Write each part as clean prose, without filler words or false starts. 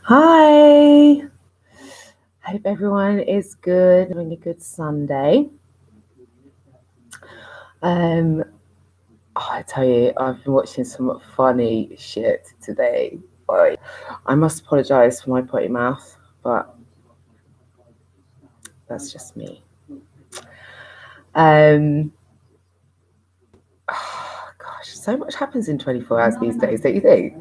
Hi, hope everyone is good, having a good Sunday. I tell you, I've been watching some funny shit today. I must apologise for my potty mouth, but that's just me. Gosh, so much happens in 24 hours these days, don't you think?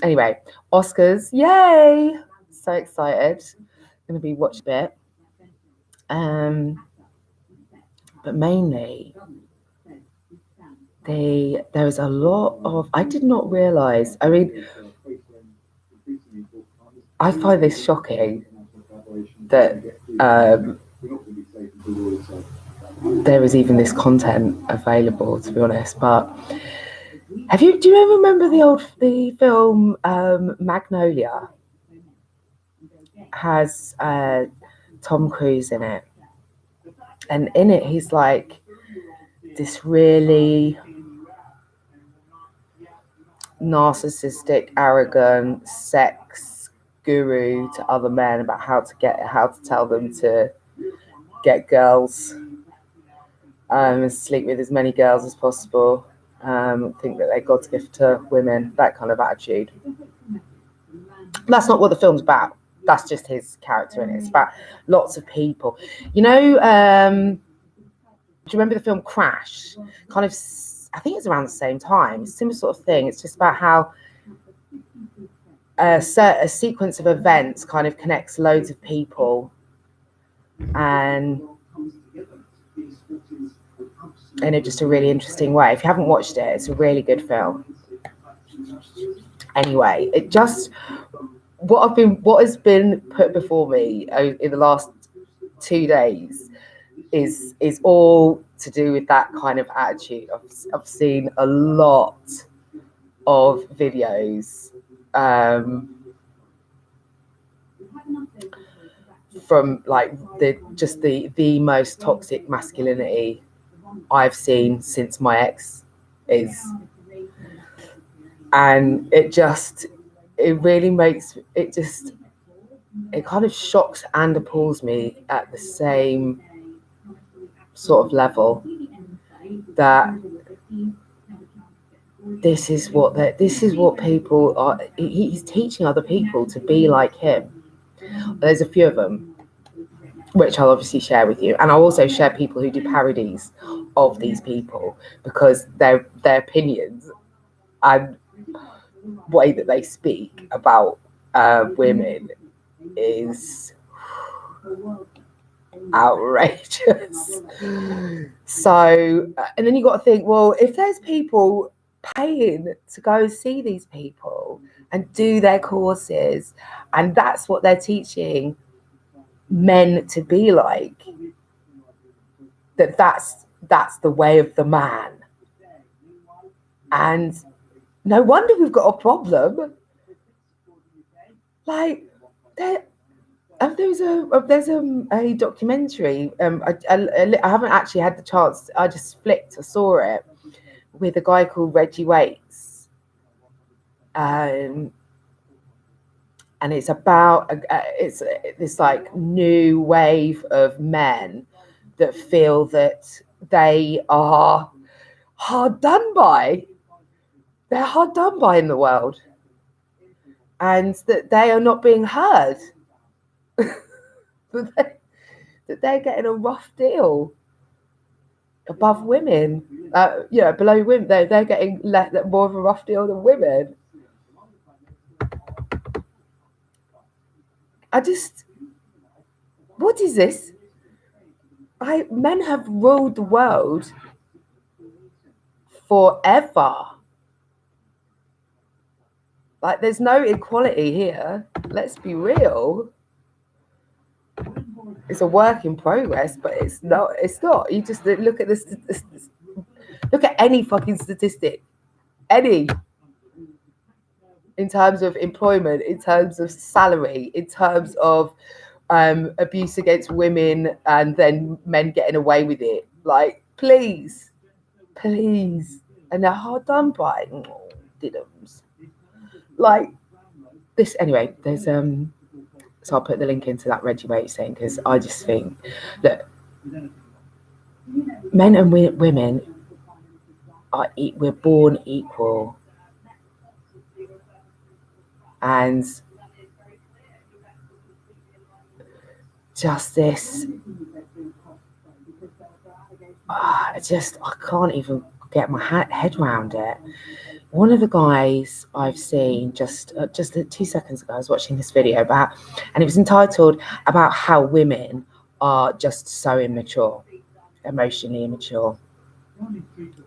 Anyway, Oscars, yay! So excited. Going to be watching a bit. But mainly, there was a lot of, I did not realise, I find this shocking that there is even this content available, to be honest. But do you ever remember the film Magnolia? Has Tom Cruise in it, and in it he's like this really narcissistic, arrogant sex guru to other men about how to tell them to get girls, and sleep with as many girls as possible, think that they're God's gift to women, that kind of attitude. That's not what the film's about. That's just his character in it. It's about lots of people. You know, do you remember the film Crash? Kind of, I think it's around the same time. Similar sort of thing. It's just about how a sequence of events kind of connects loads of people, and in just a really interesting way. If you haven't watched it, it's a really good film. Anyway, what has been put before me in the last 2 days is all to do with that kind of attitude. I've seen a lot of videos from like the most toxic masculinity I've seen since my ex is, and it really makes it kind of shocks and appalls me at the same sort of level, that this is what people are. He's teaching other people to be like him. There's a few of them which I'll obviously share with you, and I'll also share people who do parodies of these people, because their opinions and way that they speak about women is outrageous. So, and then you got to think, well, if there's people paying to go see these people and do their courses, and that's what they're teaching men to be like, that's the way of the man, and no wonder we've got a problem. Like, there's a documentary. I haven't actually had the chance. I saw it, with a guy called Reggie Waits, and it's about it's this like new wave of men that feel that they are hard done by. They're hard done by in the world, and that they are not being heard. that they're getting a rough deal above women, below women. They're getting more of a rough deal than women. What is this? Men have ruled the world forever. Like, there's no equality here. Let's be real. It's a work in progress, but it's not. You just look at this. Look at any fucking statistic, any, in terms of employment, in terms of salary, in terms of abuse against women, and then men getting away with it. Like, please, and they're hard done by. diddums. Like this, anyway, there's so I'll put the link into that Reggie Waite thing, because I just think that men and women we're born equal, and just this, I can't even get my head around it. One of the guys I've seen just 2 seconds ago, I was watching this video about, and it was entitled about how women are just so immature, emotionally immature.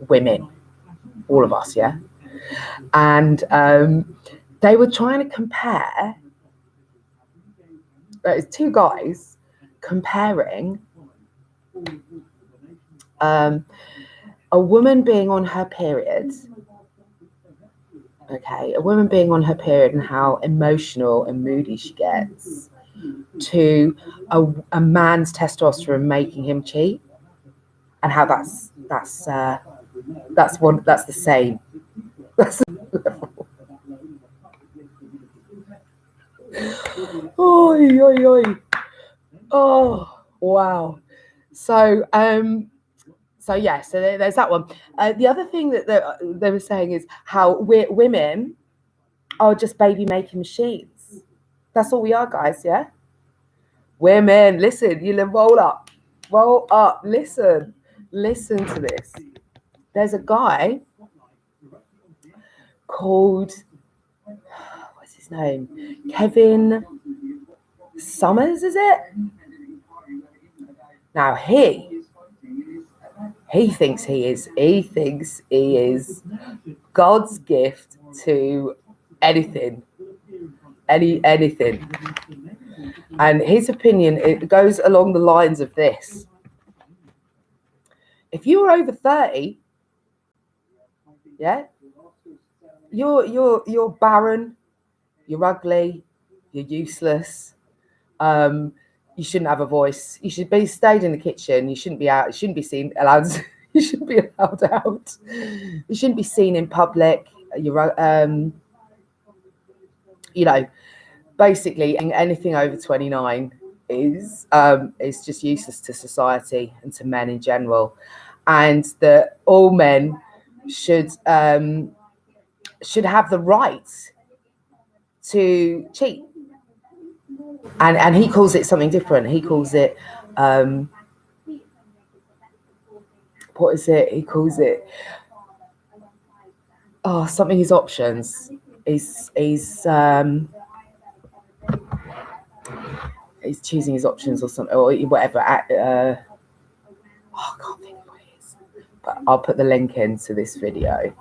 Women, all of us, yeah. And they were trying to compare. There's 2 guys comparing a woman being on her period. Okay, a woman being on her period and how emotional and moody she gets, to a man's testosterone making him cheat, and how that's the same. That's the level. Oi, oi, oi. Oh, wow. So yeah, so there's that one. The other thing that they were saying is how women are just baby making machines. That's all we are, guys. Yeah. Women, listen. You roll up, listen to this. There's a guy called, what's his name? Kevin Summers, is it? Now he thinks he is God's gift to anything. And his opinion, it goes along the lines of this: if you were over 30, yeah, you're barren, you're ugly, you're useless. You shouldn't have a voice. You should be stayed in the kitchen. You shouldn't be out. You shouldn't be allowed. You shouldn't be allowed out. You shouldn't be seen in public. You're basically anything over 29 is just useless to society and to men in general, and that all men should have the right to cheat. And he calls it something different. He calls it what is it? He calls it something. His options. He's choosing his options or something, or whatever. I can't think of what it is, but I'll put the link into this video.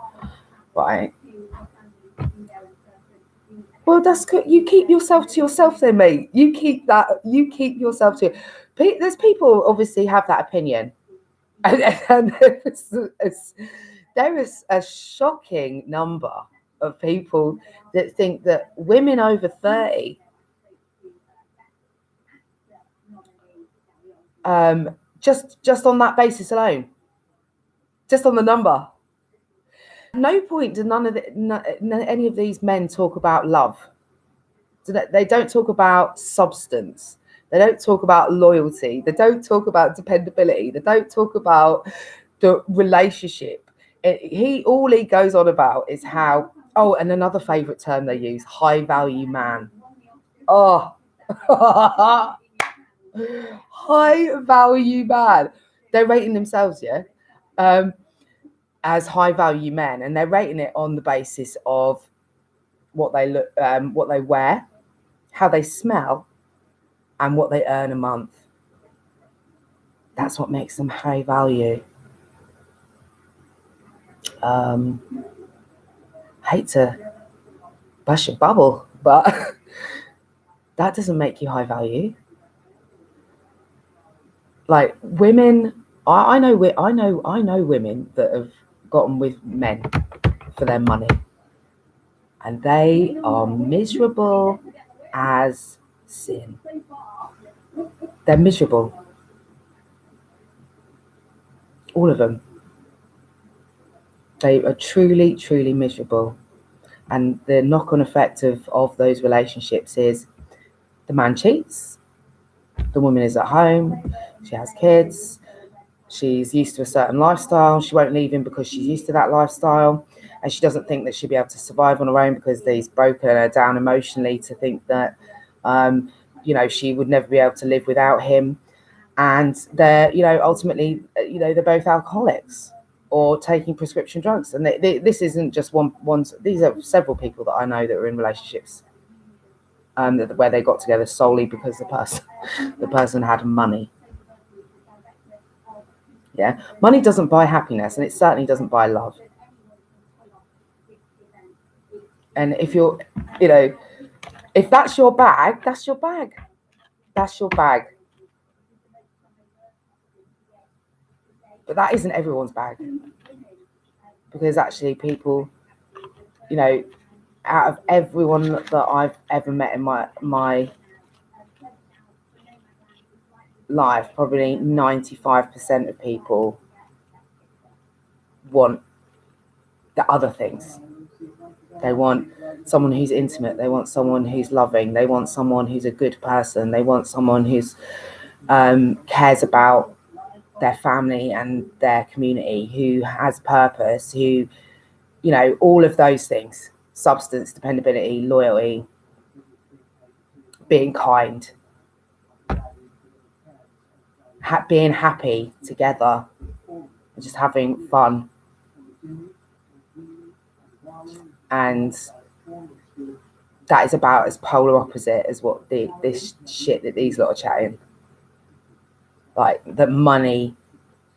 Right. Well, that's good. You keep yourself to yourself then, mate. You keep yourself to. There's people obviously have that opinion, and there is a shocking number of people that think that women over 30 just on that basis alone, just on the number. At no point do any of these men talk about love. They don't talk about substance. They don't talk about loyalty. They don't talk about dependability. They don't talk about the relationship. All he goes on about is how, and another favourite term they use, high value man. Oh, high value man. They're rating themselves, yeah, as high value men, and they're rating it on the basis of what they look, what they wear, how they smell, and what they earn a month. That's what makes them high value. Hate to bust your bubble, but that doesn't make you high value. Like women, I know women that have gotten with men for their money, and they are miserable as sin. They're miserable. All of them. They are truly, truly miserable. And the knock-on effect of those relationships is the man cheats, the woman is at home, she has kids, she's used to a certain lifestyle, she won't leave him because she's used to that lifestyle, and she doesn't think that she'll be able to survive on her own because he's broken her down emotionally to think that, she would never be able to live without him. And they're, ultimately, they're both alcoholics or taking prescription drugs. And this isn't just one. These are several people that I know that are in relationships where they got together solely because the person had money. Yeah, money doesn't buy happiness, and it certainly doesn't buy love. And if you're, if that's your bag, that's your bag. That's your bag. But that isn't everyone's bag. Because actually people, out of everyone that I've ever met in my life, probably 95% of people want the other things. They want someone who's intimate. They want someone who's loving. They want someone who's a good person. They want someone who's cares about their family and their community, who has purpose, who, all of those things: substance, dependability, loyalty, being kind, being happy together, just having fun. And that is about as polar opposite as what this shit that these lot are chatting. Like, the money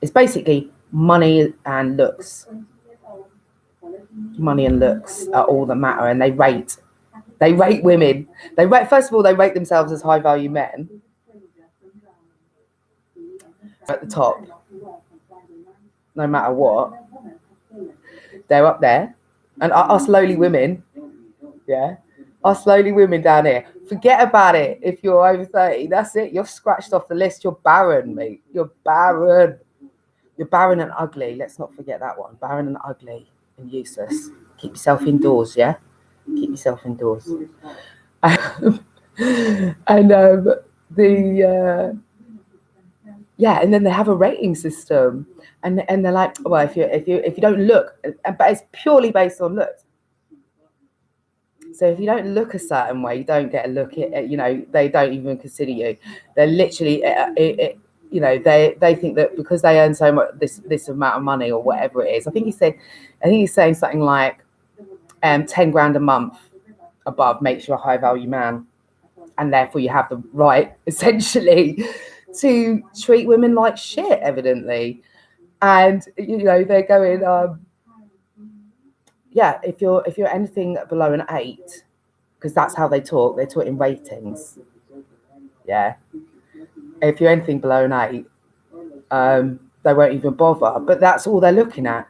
is basically money and looks. Money and looks are all that matter, and they rate women. First of all, they rate themselves as high value men at the top. No matter what, they're up there. And us lowly women, us lowly women down here, forget about it. If you're over 30, that's it. You're scratched off the list. You're barren, mate. You're barren. You're barren and ugly. Let's not forget that one. Barren and ugly and useless. Keep yourself indoors, yeah? Keep yourself indoors. And and then they have a rating system, and they're like, well, if you don't look, but it's purely based on looks. So if you don't look a certain way, you don't get a look at, they don't even consider you. They're literally, they think that because they earn so much, this amount of money or whatever it is. I think he's saying something like 10 grand a month above makes you a high value man, and therefore you have the right, essentially, to treat women like shit, evidently. And they're going, if you're anything below an 8, because that's how they talk. They talk in ratings. Yeah. If you're anything below an 8, they won't even bother. But that's all they're looking at.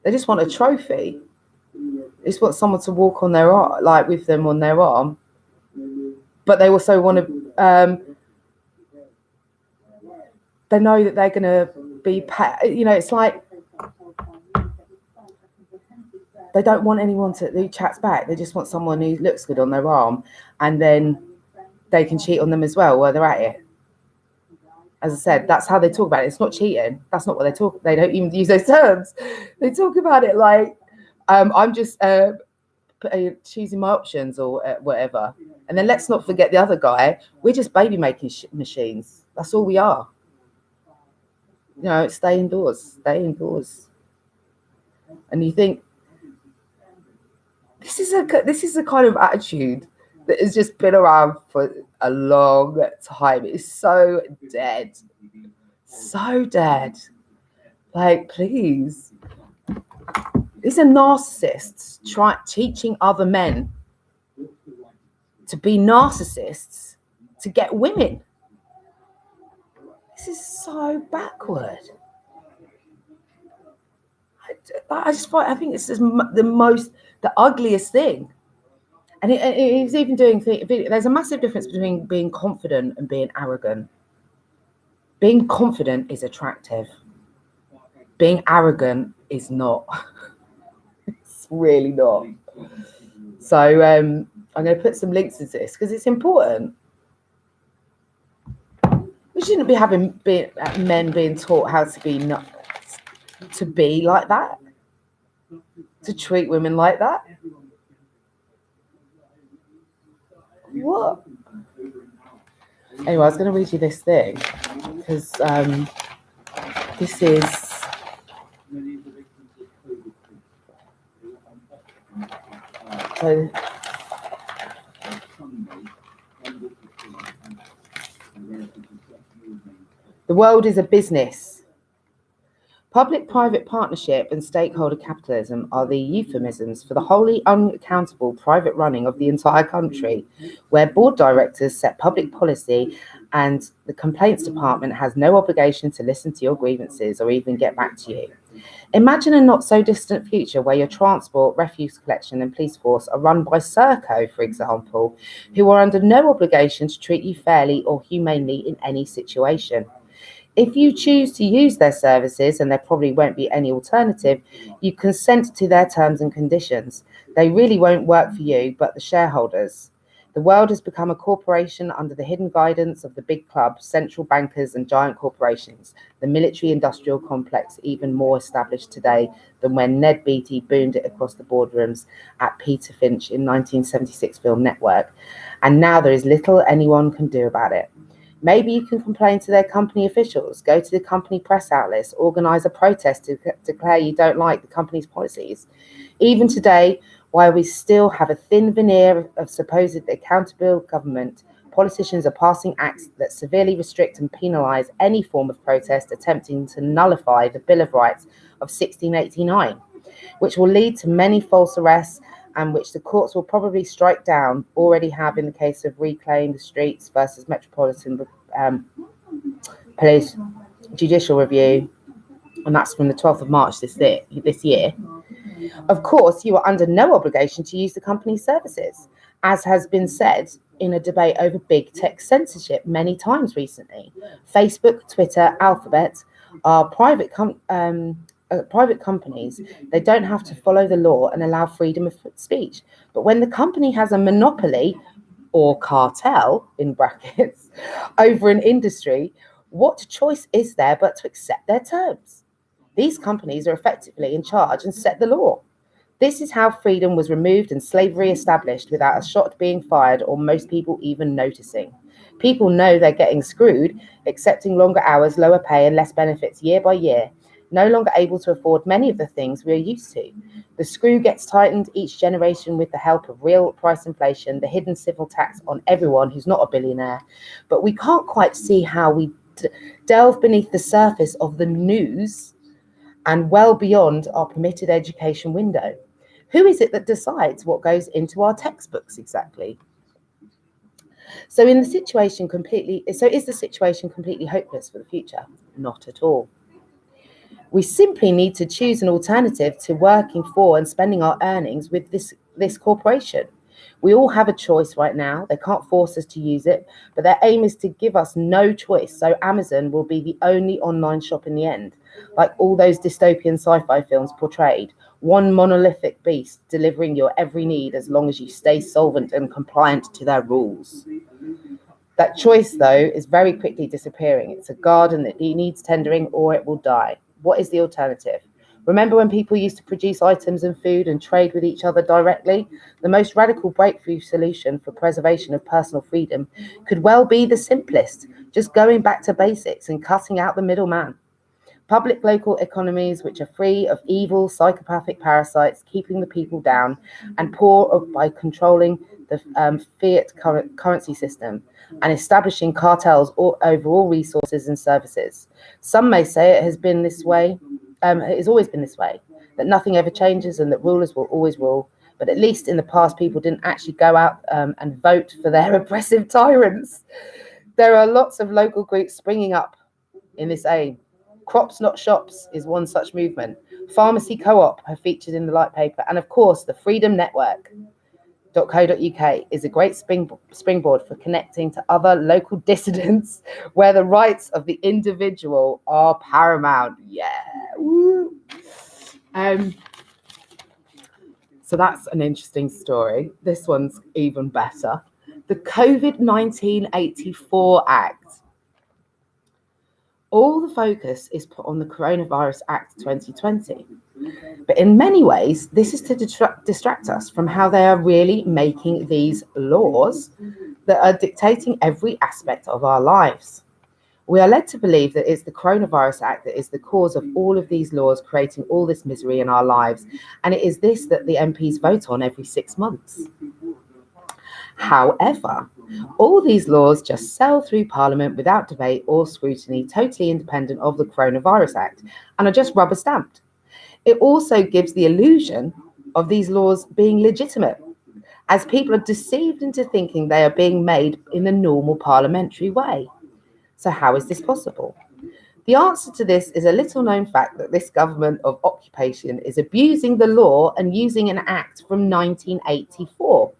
They just want a trophy. They just want someone to walk on their arm, like with them on their arm. But they also want to. They know that they're going to be. It's like they don't want anyone who chats back. They just want someone who looks good on their arm, and then they can cheat on them as well while they're at it. As I said, that's how they talk about it. It's not cheating. That's not what they talk. They don't even use those terms. They talk about it like I'm just choosing my options or whatever. And then let's not forget the other guy. We're just baby making machines. That's all we are. Stay indoors. Stay indoors. And you think this is a kind of attitude that has just been around for a long time. It's so dead. So dead. Like, please. These are narcissists teaching other men to be narcissists to get women. This is so backward. I think it's just the ugliest thing. And he's even doing there's a massive difference between being confident and being arrogant. Being confident is attractive. Being arrogant is not. It's really not. So I'm going to put some links into this because it's important. We shouldn't be having men being taught how to be like that, to treat women like that. What? Anyway, I was going to read you this thing because this is so. The world is a business. Public-private partnership and stakeholder capitalism are the euphemisms for the wholly unaccountable private running of the entire country, where board directors set public policy and the complaints department has no obligation to listen to your grievances or even get back to you. Imagine a not-so-distant future where your transport, refuse collection and police force are run by Serco, for example, who are under no obligation to treat you fairly or humanely in any situation. If you choose to use their services, and there probably won't be any alternative, you consent to their terms and conditions. They really won't work for you, but the shareholders. The world has become a corporation under the hidden guidance of the big clubs, central bankers and giant corporations, the military-industrial complex even more established today than when Ned Beatty boomed it across the boardrooms at Peter Finch in 1976 Film Network. And now there is little anyone can do about it. Maybe you can complain to their company officials, go to the company press outlets, organise a protest to declare you don't like the company's policies. Even today, while we still have a thin veneer of supposed accountable government, politicians are passing acts that severely restrict and penalise any form of protest attempting to nullify the Bill of Rights of 1689, which will lead to many false arrests and which the courts will probably strike down, already have in the case of Reclaim the Streets versus Metropolitan Police Judicial Review, and that's from the 12th of March this year. Of course, you are under no obligation to use the company's services, as has been said in a debate over big tech censorship many times recently. Facebook, Twitter, Alphabet are private companies. They don't have to follow the law and allow freedom of speech. But when the company has a monopoly or cartel, in brackets, over an industry, what choice is there but to accept their terms? These companies are effectively in charge and set the law. This is how freedom was removed and slavery established without a shot being fired or most people even noticing. People know they're getting screwed, accepting longer hours, lower pay and less benefits year by year, no longer able to afford many of the things we're used to. The screw gets tightened each generation with the help of real price inflation, the hidden civil tax on everyone who's not a billionaire. But we can't quite see how we delve beneath the surface of the news and well beyond our permitted education window. Who is it that decides what goes into our textbooks exactly? So is the situation completely hopeless for the future? Not at all. We simply need to choose an alternative to working for and spending our earnings with this corporation. We all have a choice right now. They can't force us to use it, but their aim is to give us no choice. So Amazon will be the only online shop in the end, like all those dystopian sci-fi films portrayed. One monolithic beast delivering your every need as long as you stay solvent and compliant to their rules. That choice, though, is very quickly disappearing. It's a garden that needs tendering or it will die. What is the alternative? Remember when people used to produce items and food and trade with each other directly? The most radical breakthrough solution for preservation of personal freedom could well be the simplest, just going back to basics and cutting out the middleman. Public local economies which are free of evil, psychopathic parasites, keeping the people down, and poor by controlling the fiat currency system and establishing cartels over all resources and services. Some may say it has been this way, it has always been this way, that nothing ever changes and that rulers will always rule. But at least in the past, people didn't actually go out and vote for their oppressive tyrants. There are lots of local groups springing up in this aim. Crops Not Shops is one such movement. Pharmacy Co-op have featured in the Light paper. And of course, the Freedom Network.co.uk is a great springboard for connecting to other local dissidents where the rights of the individual are paramount. Yeah. Woo. So that's an interesting story. This one's even better. The COVID-19 84 Act. All the focus is put on the Coronavirus Act 2020. But in many ways, this is to distract us from how they are really making these laws that are dictating every aspect of our lives. We are led to believe that it's the Coronavirus Act that is the cause of all of these laws creating all this misery in our lives. And it is this that the MPs vote on every 6 months. However, all these laws just sail through Parliament without debate or scrutiny, totally independent of the Coronavirus Act, and are just rubber stamped. It also gives the illusion of these laws being legitimate, as people are deceived into thinking they are being made in the normal parliamentary way. So how is this possible? The answer to this is a little known fact that this government of occupation is abusing the law and using an act from 1984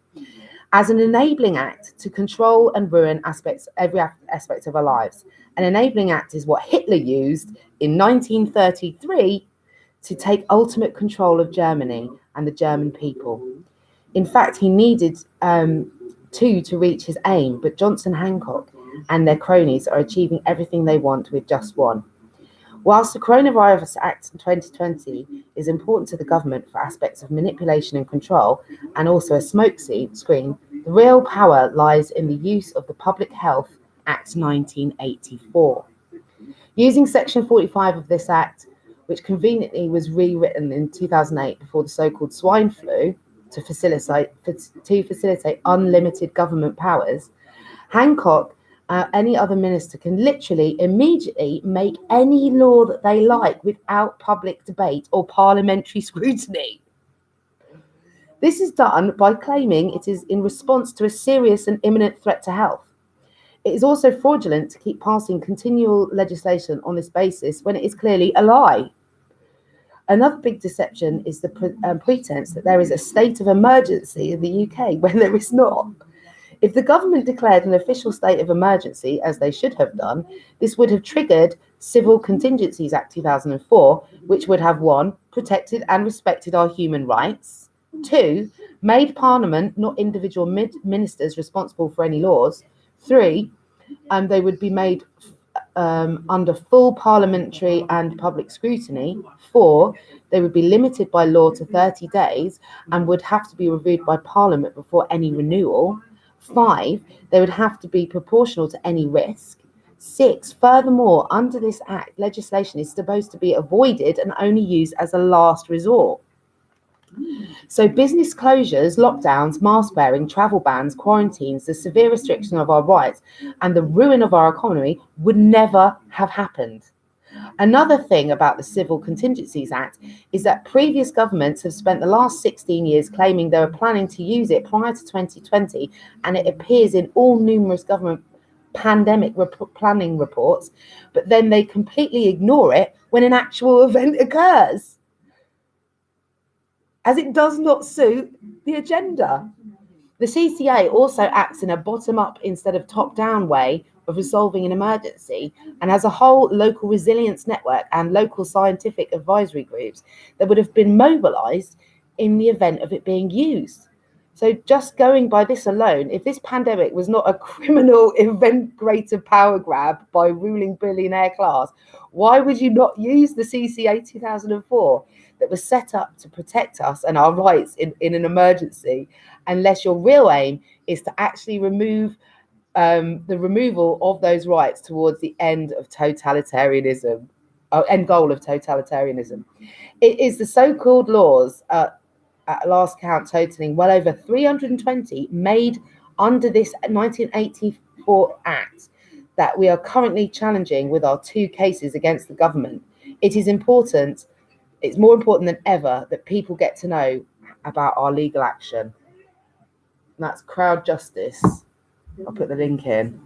as an enabling act to control and ruin every aspect of our lives. An enabling act is what Hitler used in 1933 to take ultimate control of Germany and the German people. In fact, he needed two to reach his aim, but Johnson Hancock and their cronies are achieving everything they want with just one. Whilst the Coronavirus Act in 2020 is important to the government for aspects of manipulation and control, and also a smoke screen, the real power lies in the use of the Public Health Act 1984. Using Section 45 of this Act, which conveniently was rewritten in 2008 before the so-called swine flu to facilitate unlimited government powers, Hancock, any other minister can literally immediately make any law that they like without public debate or parliamentary scrutiny. This is done by claiming it is in response to a serious and imminent threat to health. It is also fraudulent to keep passing continual legislation on this basis when it is clearly a lie. Another big deception is the pretense that there is a state of emergency in the UK when there is not. If the government declared an official state of emergency, as they should have done, this would have triggered Civil Contingencies Act 2004, which would have 1, protected and respected our human rights, 2, made Parliament, not individual ministers, responsible for any laws, 3, they would be made under full parliamentary and public scrutiny, 4, they would be limited by law to 30 days and would have to be reviewed by Parliament before any renewal, 5, they would have to be proportional to any risk. 6, furthermore, under this act, legislation is supposed to be avoided and only used as a last resort. So business closures, lockdowns, mask wearing, travel bans, quarantines, the severe restriction of our rights, and the ruin of our economy would never have happened. Another thing about the Civil Contingencies Act is that previous governments have spent the last 16 years claiming they were planning to use it prior to 2020, and it appears in all numerous government pandemic planning reports, but then they completely ignore it when an actual event occurs, as it does not suit the agenda. The CCA also acts in a bottom-up instead of top-down way of resolving an emergency, and as a whole local resilience network and local scientific advisory groups that would have been mobilized in the event of it being used. So just going by this alone, if this pandemic was not a criminal event greater power grab by ruling billionaire class, why would you not use the CCA 2004 that was set up to protect us and our rights in an emergency, unless your real aim is to actually remove the removal of those rights towards the end of totalitarianism, end goal of totalitarianism. It is the so-called laws, at last count totaling well over 320, made under this 1984 Act that we are currently challenging with our 2 cases against the government. It is important, it's more important than ever that people get to know about our legal action. And that's Crowd Justice. I'll put the link in.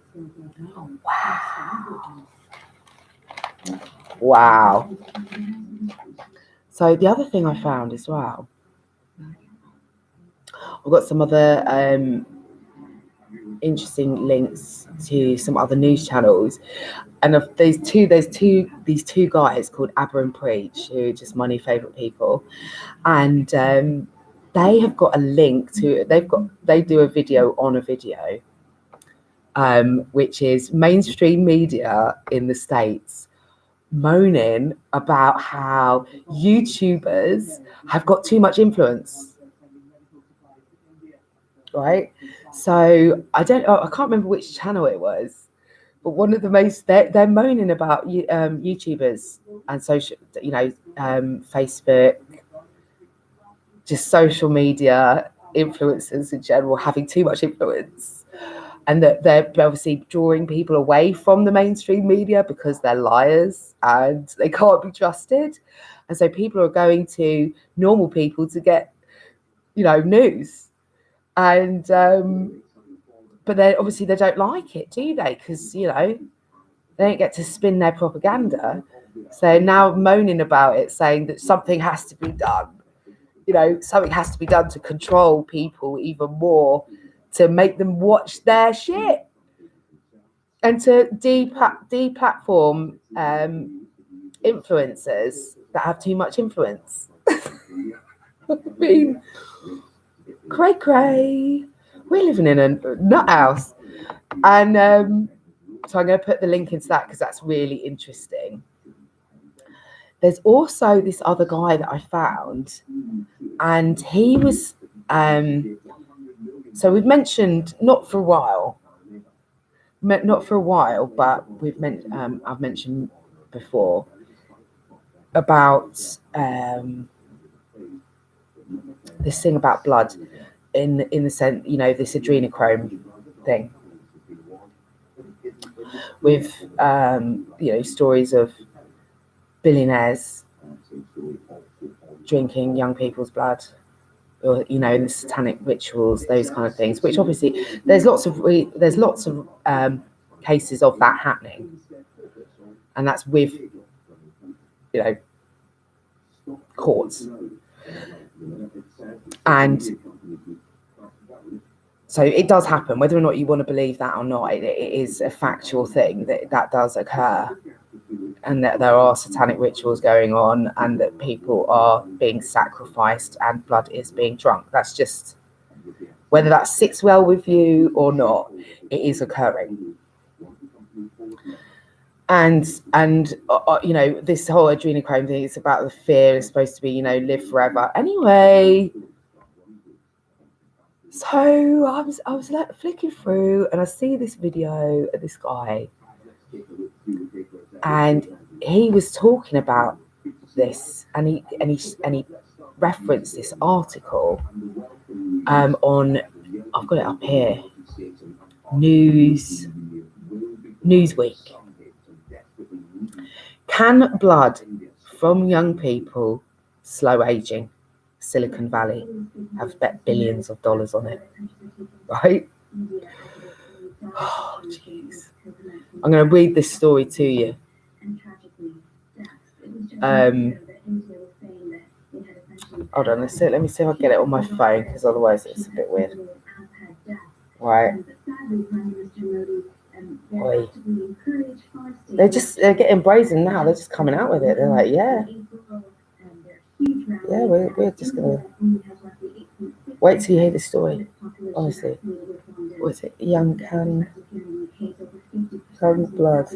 Wow. So the other thing I found as well, I've got some other interesting links to some other news channels, and of these two guys called Abba and Preach, who are just my new favorite people, and they have got a link to, they do a video on a video, which is mainstream media in the States moaning about how YouTubers have got too much influence, right? So I can't remember which channel it was, but one of the most, they're moaning about YouTubers and social, Facebook, just social media influencers in general having too much influence, and that they're obviously drawing people away from the mainstream media because they're liars and they can't be trusted. And so people are going to normal people to get, news. And but then obviously they don't like it, do they? Because, they don't get to spin their propaganda. So now moaning about it, saying that something has to be done. Something has to be done to control people even more, to make them watch their shit, and to deplatform influencers that have too much influence. I mean, cray. We're living in a nut house. And so I'm going to put the link into that because that's really interesting. There's also this other guy that I found, and he was, so we've mentioned, not for a while, but I've mentioned before about this thing about blood in the sense, this adrenochrome thing with, stories of billionaires drinking young people's blood, or in the satanic rituals, those kind of things, which obviously there's lots of cases of that happening, and that's with courts. And so it does happen, whether or not you want to believe that or not. It is a factual thing that does occur, and that there are satanic rituals going on, and that people are being sacrificed and blood is being drunk. That's just, whether that sits well with you or not, it is occurring. And this whole adrenochrome thing is about the fear. It's supposed to be, live forever. Anyway, so I was like flicking through, and I see this video of this guy, and he was talking about this, and he referenced this article on, I've got it up here, Newsweek. Can blood from young people slow aging? Silicon Valley have bet billions of dollars on it, right? Oh, jeez. I'm going to read this story to you. Hold on, let me see if I can get it on my phone, because otherwise it's a bit weird. Right. Oi. They're getting brazen now. They're just coming out with it. They're like, yeah, we're just gonna wait till you hear the story. Honestly, what is it? Young can blood,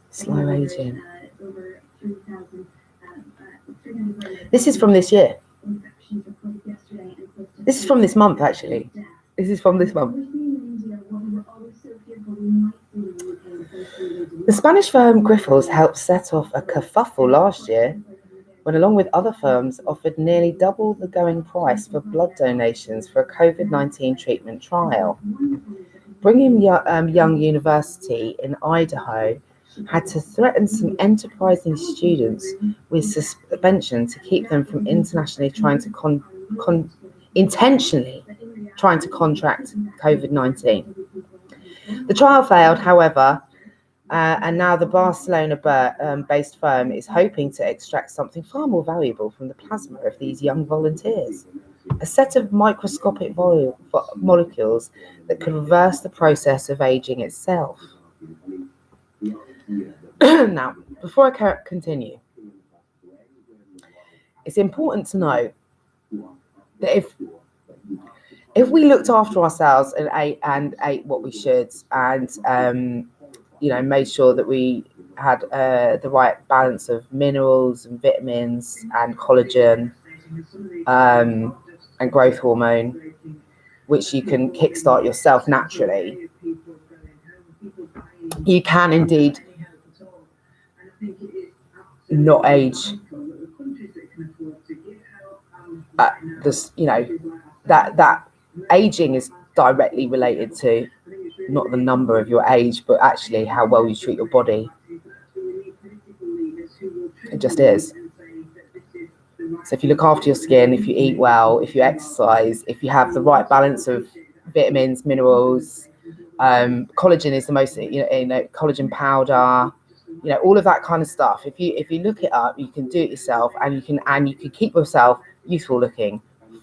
slow aging. This is from this year. This is from this month, actually. This is from this month. The Spanish firm Grifols helped set off a kerfuffle last year when, along with other firms, offered nearly double the going price for blood donations for a COVID-19 treatment trial. Brigham Young University in Idaho had to threaten some enterprising students with suspension to keep them from intentionally trying to contract COVID-19. The trial failed, however, and now the Barcelona-based firm is hoping to extract something far more valuable from the plasma of these young volunteers, a set of microscopic molecules that can reverse the process of aging itself. Now, before I continue, it's important to know that if we looked after ourselves and ate what we should, and made sure that we had the right balance of minerals and vitamins and collagen, and growth hormone, which you can kickstart yourself naturally, you can indeed not age. That aging is directly related to not the number of your age, but actually how well you treat your body. It just is. So if you look after your skin, if you eat well, if you exercise, if you have the right balance of vitamins, minerals, collagen is the most, collagen powder, all of that kind of stuff. If you look it up, you can do it yourself, and you can keep yourself youthful looking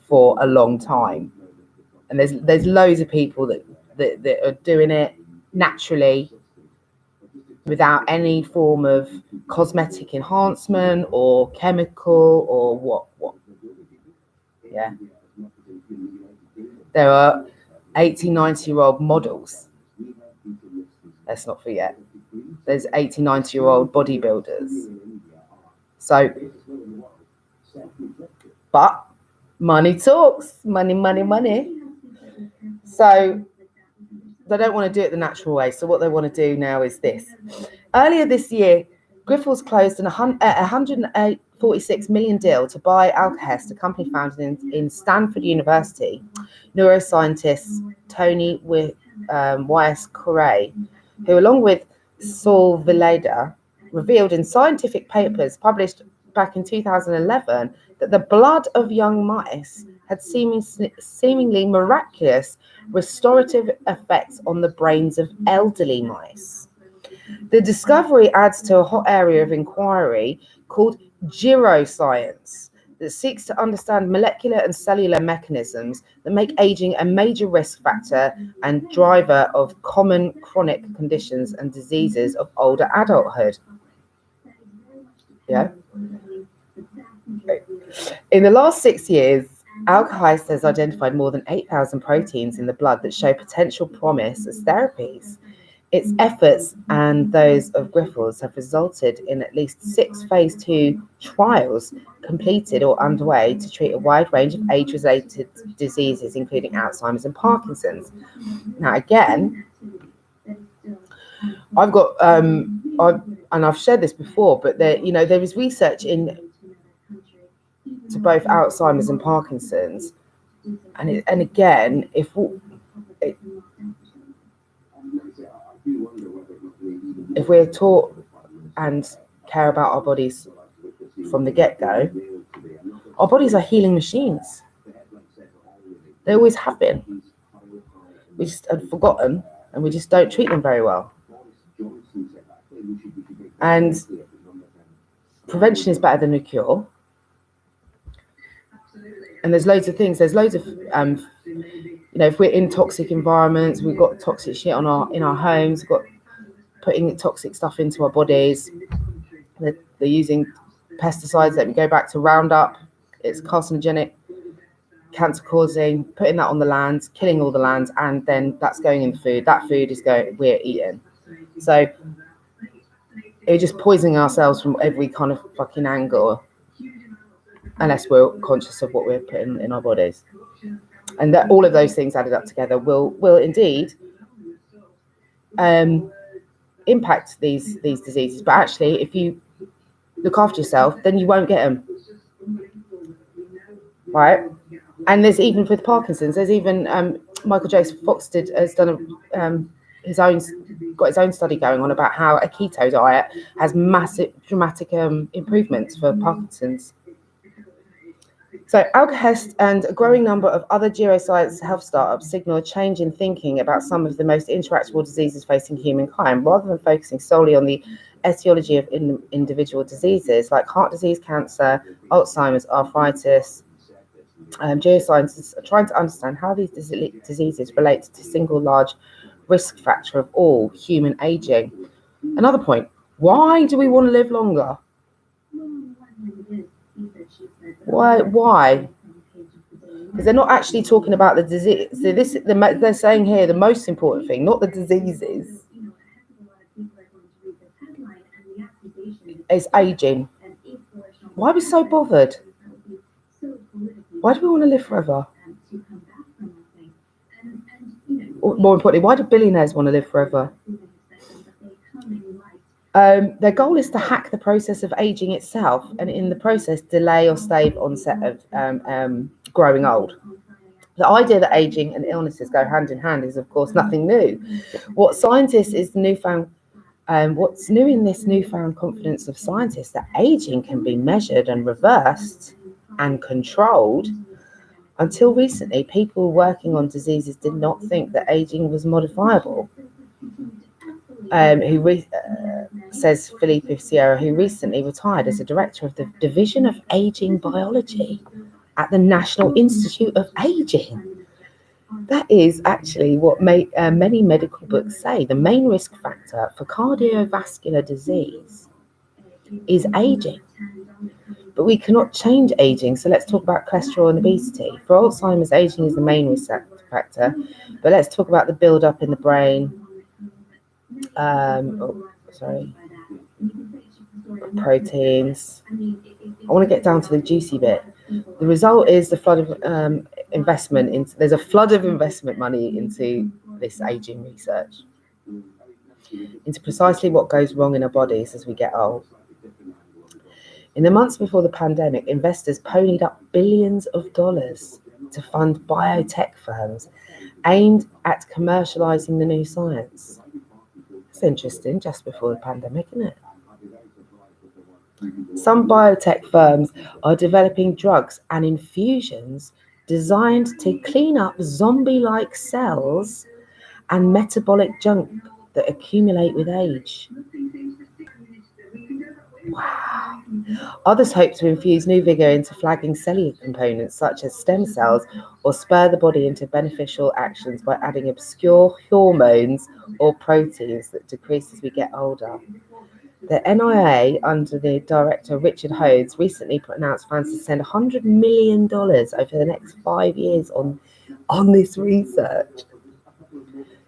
for a long time. And there's loads of people that are doing it naturally without any form of cosmetic enhancement or chemical or what. Yeah. There are 80, 90-year-old models. Let's not forget. There's 80, 90-year-old bodybuilders. So, but money talks. Money. So they don't want to do it the natural way. So what they want to do now is this. Earlier this year, Grifols closed a $146 million deal to buy Alkahest, a company founded in Stanford University. Neuroscientist Tony Wyss-Coray, who along with Saul Villeda, revealed in scientific papers published back in 2011 that the blood of young mice had seemingly miraculous restorative effects on the brains of elderly mice. The discovery adds to a hot area of inquiry called geroscience that seeks to understand molecular and cellular mechanisms that make aging a major risk factor and driver of common chronic conditions and diseases of older adulthood. Yeah. In the last 6 years, Alkahest has identified more than 8,000 proteins in the blood that show potential promise as therapies. Its efforts and those of Grifols have resulted in at least 6 phase 2 trials completed or underway to treat a wide range of age-related diseases, including Alzheimer's and Parkinson's. Now, again, I've got, I've shared this before, but there is research into both Alzheimer's and Parkinson's, and again, if we're taught and care about our bodies from the get-go, our bodies are healing machines. They always have been. We just have forgotten, and we just don't treat them very well. And prevention is better than a cure. And there's loads of things. There's loads of, if we're in toxic environments, we've got toxic shit in our homes, we've got putting toxic stuff into our bodies. They're using pesticides. Let me go back to Roundup. It's carcinogenic, cancer-causing, putting that on the land, killing all the land, and then that's going in the food. That food is we're eating. So we're just poisoning ourselves from every kind of fucking angle, unless we're conscious of what we're putting in our bodies. And that all of those things added up together will indeed impact these diseases. But actually, if you look after yourself, then you won't get them. Right? And there's even with Parkinson's, there's even Michael Joseph Fox has done his own study going on about how a keto diet has massive dramatic improvements for Parkinson's. So Alkahest and a growing number of other geroscience health startups signal a change in thinking about some of the most interactable diseases facing humankind, rather than focusing solely on the etiology of individual diseases like heart disease, cancer, Alzheimer's, arthritis. Geroscientists are trying to understand how these diseases relate to a single large risk factor of all human aging. Another point, why do we want to live longer? Why? Because they're not actually talking about the disease. So they're saying here the most important thing, not the diseases, is aging. Why are we so bothered? Why do we want to live forever? Or more importantly, why do billionaires want to live forever? Their goal is to hack the process of aging itself, and in the process, delay or stave onset of growing old. The idea that aging and illnesses go hand in hand is, of course, nothing new. What scientists is newfound. What's new in this newfound confidence of scientists that aging can be measured and reversed and controlled. Until recently, people working on diseases did not think that aging was modifiable. Says Felipe Sierra, who recently retired as a director of the Division of Aging Biology at the National Institute of Aging. That is actually what many medical books say. The main risk factor for cardiovascular disease is aging. But we cannot change aging, so let's talk about cholesterol and obesity. For Alzheimer's, aging is the main risk factor, but let's talk about the build-up in the brain. Proteins. I want to get down to the juicy bit. The result is the flood of investment into. There's a flood of investment money into this aging research, into precisely what goes wrong in our bodies as we get old. In the months before the pandemic, investors ponied up billions of dollars to fund biotech firms aimed at commercializing the new science. It's interesting, just before the pandemic, isn't it? Some biotech firms are developing drugs and infusions designed to clean up zombie-like cells and metabolic junk that accumulate with age. Wow. Others hope to infuse new vigor into flagging cellular components such as stem cells, or spur the body into beneficial actions by adding obscure hormones or proteins that decrease as we get older. The NIA, under the director Richard Hodes, recently announced plans to spend $100 million over the next 5 years on this research.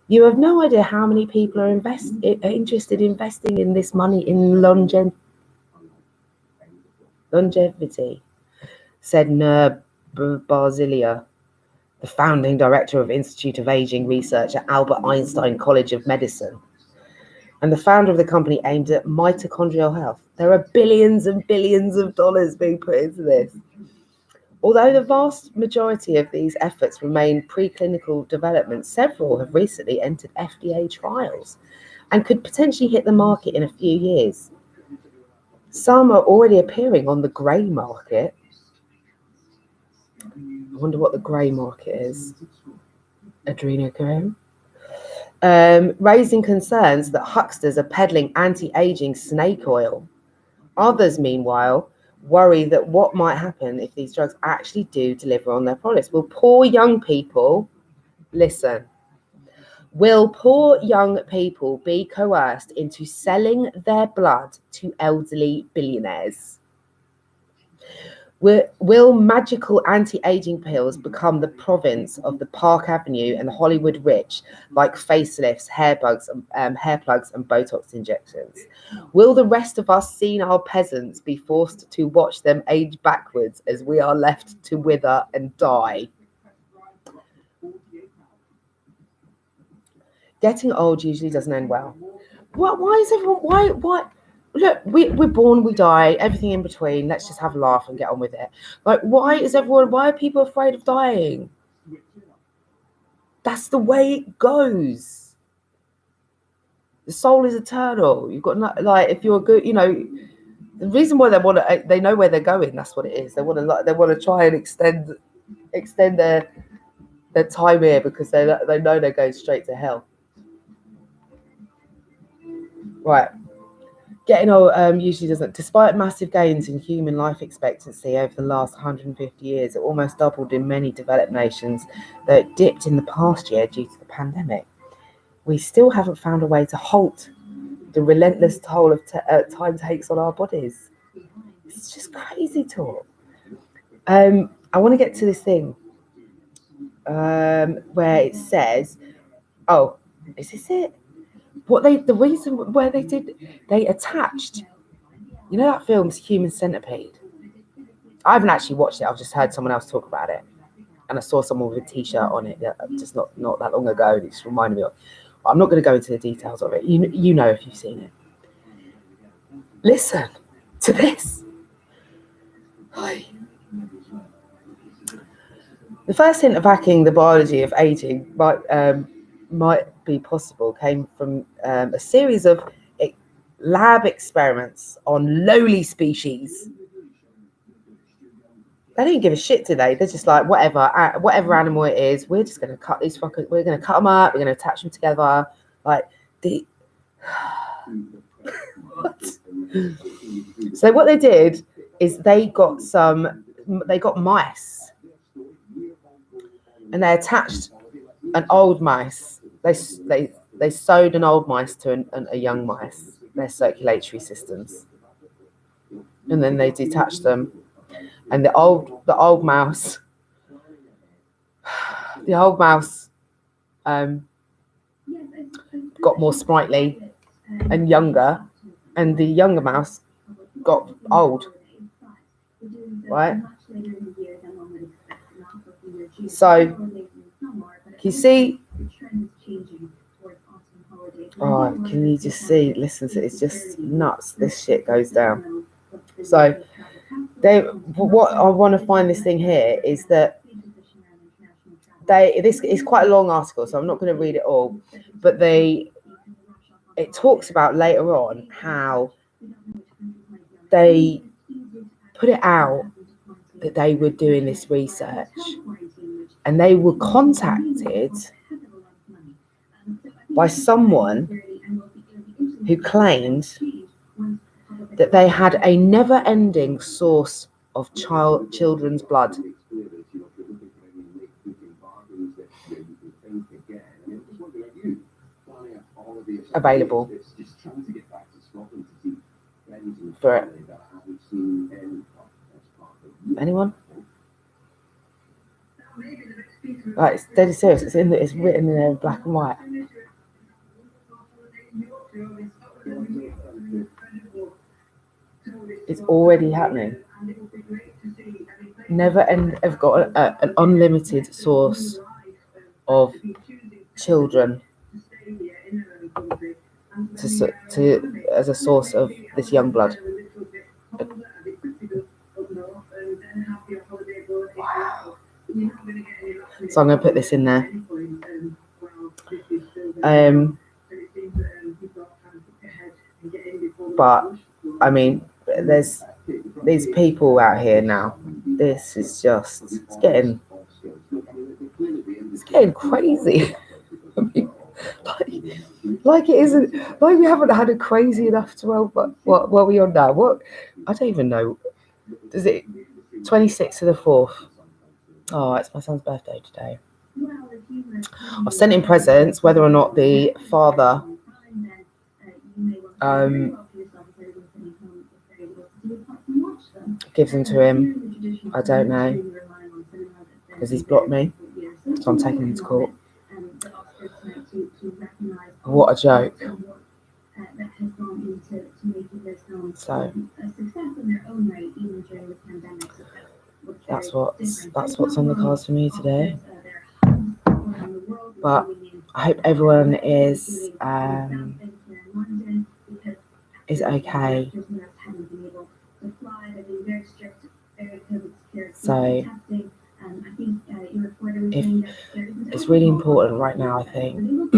You have no idea how many people are interested in investing in this money in longevity, said Nur Barzilia, the founding director of Institute of Aging Research at Albert Einstein College of Medicine, and the founder of the company aimed at mitochondrial health. There are billions and billions of dollars being put into this. Although the vast majority of these efforts remain preclinical development, several have recently entered FDA trials and could potentially hit the market in a few years. Some are already appearing on the grey market. I wonder what the grey market is. Adrenochrome. Raising concerns that hucksters are peddling anti-aging snake oil. Others, meanwhile, worry that what might happen if these drugs actually do deliver on their promise. Will poor young people be coerced into selling their blood to elderly billionaires? Will magical anti-aging pills become the province of the Park Avenue and Hollywood rich, like facelifts, hair plugs, and Botox injections? Will the rest of us senile peasants be forced to watch them age backwards as we are left to wither and die? Getting old usually doesn't end well. Why is everyone? Why? Look, we're born, we die, everything in between. Let's just have a laugh and get on with it. Like, why are people afraid of dying? That's the way it goes. The soul is eternal. You've got if you're good, the reason why they know where they're going. That's what it is. They want to try and extend their time here because they know they're going straight to hell. Right. Getting old usually doesn't. Despite massive gains in human life expectancy over the last 150 years, it almost doubled in many developed nations, though it dipped in the past year due to the pandemic. We still haven't found a way to halt the relentless toll of time takes on our bodies. It's just crazy talk. I want to get to this thing where it says, oh, is this it? The reason where they attached, you know that film's Human Centipede? I haven't actually watched it. I've just heard someone else talk about it. And I saw someone with a t-shirt on it just not that long ago. And it just reminded me of, I'm not going to go into the details of it. You know if you've seen it. Listen to this. The first hint of hacking the biology of aging might be possible came from a series of lab experiments on lowly species. They don't give a shit, do they? They're just like, whatever animal it is, we're just going to cut these fuckers, we're going to cut them up, we're going to attach them together. Like, what? So what they did is they got mice, and they attached an old mice. They sewed an old mice to a young mice, their circulatory systems, and then they detached them. And the old mouse got more sprightly and younger, and the younger mouse got old, right? So you see, can you just see, listen to it, it's just nuts. This shit goes down. So what I want to find this thing here is that this is quite a long article, so I'm not going to read it all, but it talks about later on how they put it out that they were doing this research, and they were contacted by someone who claimed that they had a never-ending source of children's blood available for it. Anyone? Right, it's dead serious. It's written in there, black and white. It's already happening. Have got an unlimited source of children to as a source of this young blood. Wow. So I'm going to put this in there. But I mean, there's these people out here now. This is just it's getting crazy. I mean, like it isn't like we haven't had a crazy enough 12. But what are we on now? What I don't even know. Does it 26th to the 4th? Oh, it's my son's birthday today. I've sent him presents, whether or not the father gives them to him, I don't know, because he's blocked me, so I'm taking him to court. What a joke. So that's what's on the cards for me today. But I hope everyone is okay. So it's really important right now, I think.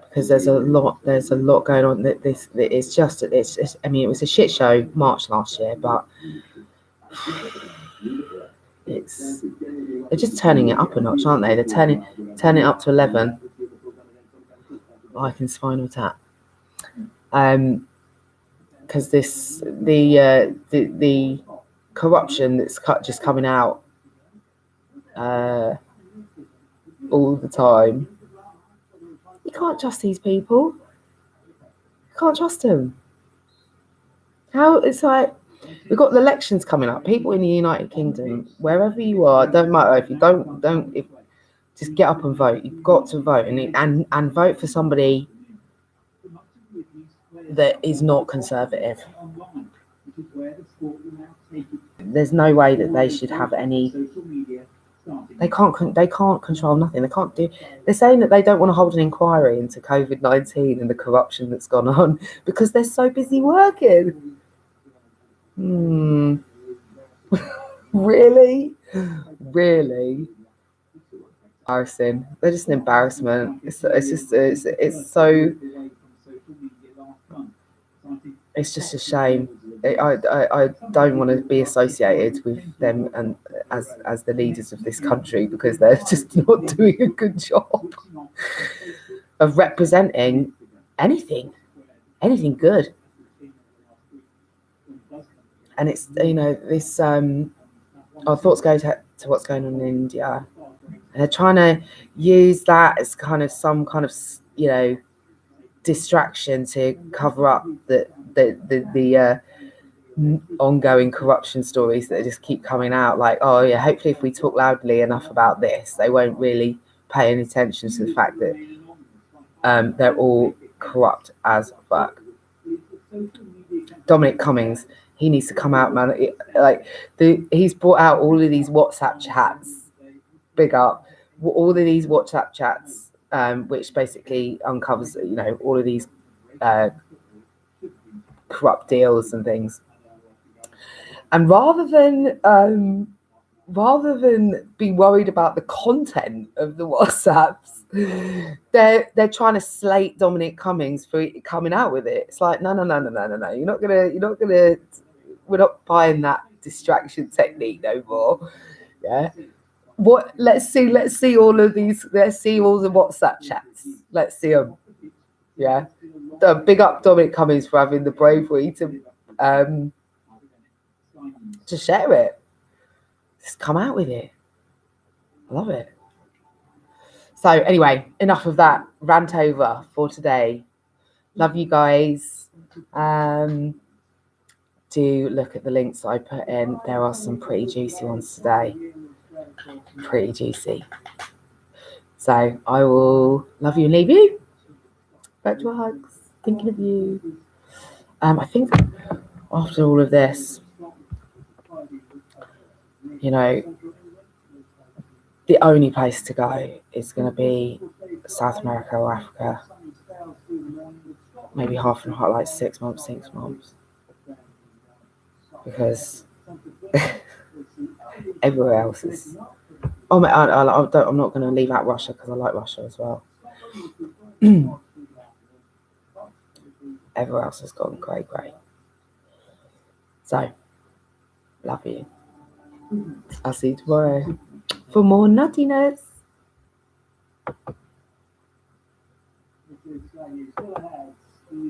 Because there's a lot going on. That it's I mean, it was a shit show March last year, but they're just turning it up a notch, aren't they? They're turning it up to 11. Like in Spinal Tap. Because the corruption that's just coming out all the time. You can't trust these people. You can't trust them. How it's like we've got the elections coming up. People in the United Kingdom, wherever you are, don't matter if you don't just get up and vote. You've got to vote and vote for somebody that is not conservative. There's no way that they should have any. They can't control nothing. They can't do. They're saying that they don't want to hold an inquiry into COVID-19 and the corruption that's gone on because they're so busy working. Really? Embarrassing. They're just an embarrassment. It's just a shame. I don't want to be associated with them and as the leaders of this country because they're just not doing a good job of representing anything good. And it's, this our thoughts go to what's going on in India. And they're trying to use that as kind of some kind of, distraction to cover up the ongoing corruption stories that just keep coming out. Like, oh yeah, hopefully if we talk loudly enough about this, they won't really pay any attention to the fact that they're all corrupt as fuck. Dominic Cummings, he needs to come out, man. He's brought out all of these WhatsApp chats. Big up. All of these WhatsApp chats, which basically uncovers, all of these corrupt deals and things. And rather than be worried about the content of the WhatsApps, they're trying to slate Dominic Cummings for coming out with it. It's like, no. You're not gonna. We're not buying that distraction technique no more. Yeah. What? Let's see all of these. Let's see all the WhatsApp chats. Let's see them. Yeah. Big up Dominic Cummings for having the bravery to share it. Just come out with it. I love it. So anyway, enough of that rant over for today. Love you guys. Do look at the links I put in. There are some pretty juicy ones today. Pretty juicy. So I will love you and leave you. Virtual hugs. Thinking of you. I think after all of this, the only place to go is going to be South America or Africa. Maybe half and half, like 6 months. Because everywhere else is. I'm not going to leave out Russia because I like Russia as well. Everywhere else has gone grey. So, love you. I'll see you tomorrow for more nuttiness.